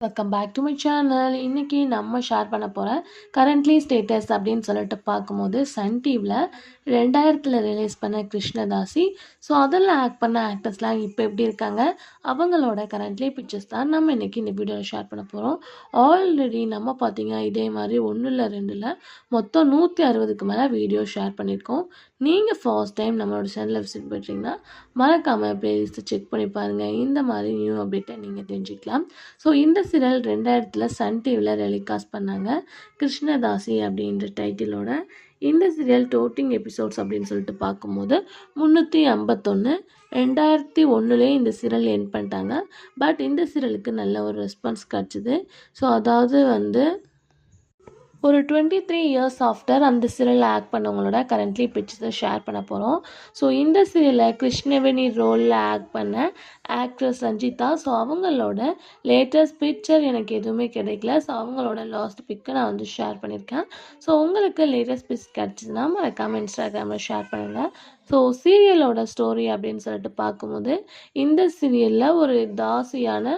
Welcome back to my channel. இன்றைக்கி நம்ம share பண்ண போகிற கரண்ட்லி ஸ்டேட்டஸ் அப்படின்னு சொல்லிட்டு பார்க்கும்போது சன் டிவியில் 2000 ரிலீஸ் பண்ண கிருஷ்ணதாசி. ஸோ அதில் ஆக்ட் பண்ண ஆக்டர்ஸ்லாம் இப்போ எப்படி இருக்காங்க, அவங்களோட கரண்ட்லி பிக்சர்ஸ் தான் நம்ம இன்றைக்கி இந்த வீடியோவில் ஷேர் பண்ண போகிறோம். ஆல்ரெடி நம்ம பார்த்திங்கன்னா இதே மாதிரி 1 இல்லை 2 இல்லை மொத்தம் 160க்கு மேலே வீடியோ ஷேர் பண்ணியிருக்கோம். நீங்கள் ஃபர்ஸ்ட் டைம் நம்மளோட சேனலில் விசிட் பண்ணுறீங்கன்னா மறக்காமல் ப்ளேலிஸ்ட்டை செக் பண்ணி பாருங்கள். இந்த மாதிரி நியூ அப்டேட்டை நீங்கள் தெரிஞ்சுக்கலாம். ஸோ இந்த சீரியல் 2000 சன் டிவியில் டெலிகாஸ்ட் பண்ணாங்க. கிருஷ்ணதாசி அப்படின்ற டைட்டிலோட இந்த சீரியல் டோட்டிங் எபிசோட்ஸ் அப்படின்னு சொல்லிட்டு பார்க்கும்போது 351. 2001 இந்த சீரியல் எண்ட் பண்ணிட்டாங்க. பட் இந்த சீரியலுக்கு நல்ல ஒரு ரெஸ்பான்ஸ் கிடச்சிது. ஸோ அதாவது ஒரு 23 இயர்ஸ் ஆஃப்டர் அந்த சீரியலில் ஆக்ட் பண்ணவங்களோட கரண்ட்லி பிக்சர்ஸை ஷேர் பண்ண போகிறோம். ஸோ இந்த சீரியலில் கிருஷ்ணவேணி ரோலில் ஆக்ட் பண்ண ஆக்ட்ரஸ் ரஞ்சிதா. ஸோ அவங்களோட லேட்டஸ்ட் பிக்சர் எனக்கு எதுவுமே கிடைக்கல. ஸோ அவங்களோட லாஸ்ட் பிக்கை நான் ஷேர் பண்ணியிருக்கேன். ஸோ உங்களுக்கு லேட்டஸ்ட் பிக் கிடச்சிதுன்னா மறக்காமல் இன்ஸ்டாகிராமில் ஷேர் பண்ணுங்கள். ஸோ சீரியலோட ஸ்டோரி அப்படின்னு சொல்லிட்டு பார்க்கும்போது இந்த சீரியலில் ஒரு தாசியான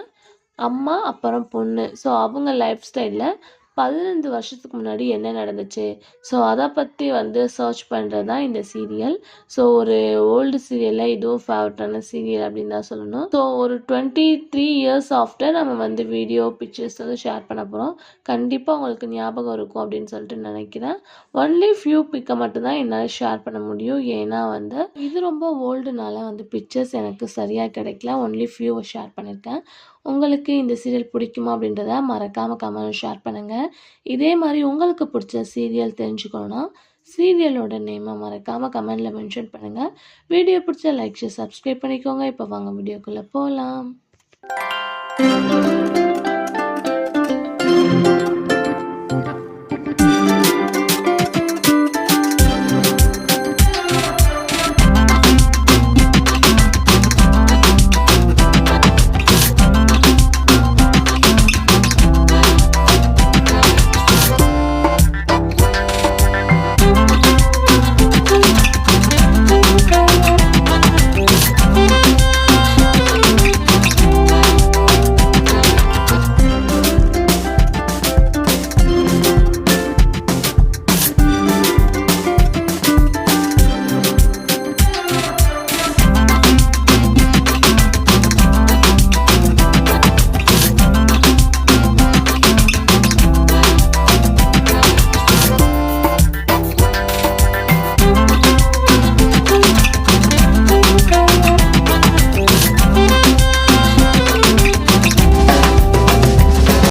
அம்மா அப்புறம் பொண்ணு. ஸோ அவங்க லைஃப் ஸ்டைலில் 15 வருஷத்துக்கு முன்னாடி என்ன நடந்துச்சு, ஸோ அதை பற்றி சர்ச் பண்ணுறது தான் இந்த சீரியல். ஸோ ஒரு ஓல்டு சீரியலில் இதுவும் ஃபேவரட்டான சீரியல் அப்படின்னு தான் சொல்லணும். ஸோ ஒரு 23 இயர்ஸ் ஆஃப்டர் நம்ம வீடியோ பிக்சர்ஸ் ஷேர் பண்ண போகிறோம். கண்டிப்பாக உங்களுக்கு ஞாபகம் இருக்கும் அப்படின்னு சொல்லிட்டு நினைக்கிறேன். ஒன்லி ஃபியூ பிக்கை மட்டும்தான் என்னால் ஷேர் பண்ண முடியும். ஏன்னா இது ரொம்ப ஓல்டுனால பிக்சர்ஸ் எனக்கு சரியாக கிடைக்கல. ஒன்லி ஃபியூவை ஷேர் பண்ணியிருக்கேன். உங்களுக்கு இந்த சீரியல் பிடிக்குமா அப்படின்றத மறக்காமல் கமெண்ட் ஷேர் பண்ணுங்கள். இதே மாதிரி உங்களுக்கு பிடிச்ச சீரியல் தெரிஞ்சுக்கணுன்னா சீரியலோட நேமை மறக்காமல் கமெண்டில் மென்ஷன் பண்ணுங்கள். வீடியோ பிடிச்ச லைக் ஷேர் சப்ஸ்கிரைப் பண்ணிக்கோங்க. இப்போ வாங்க வீடியோக்குள்ளே போகலாம்.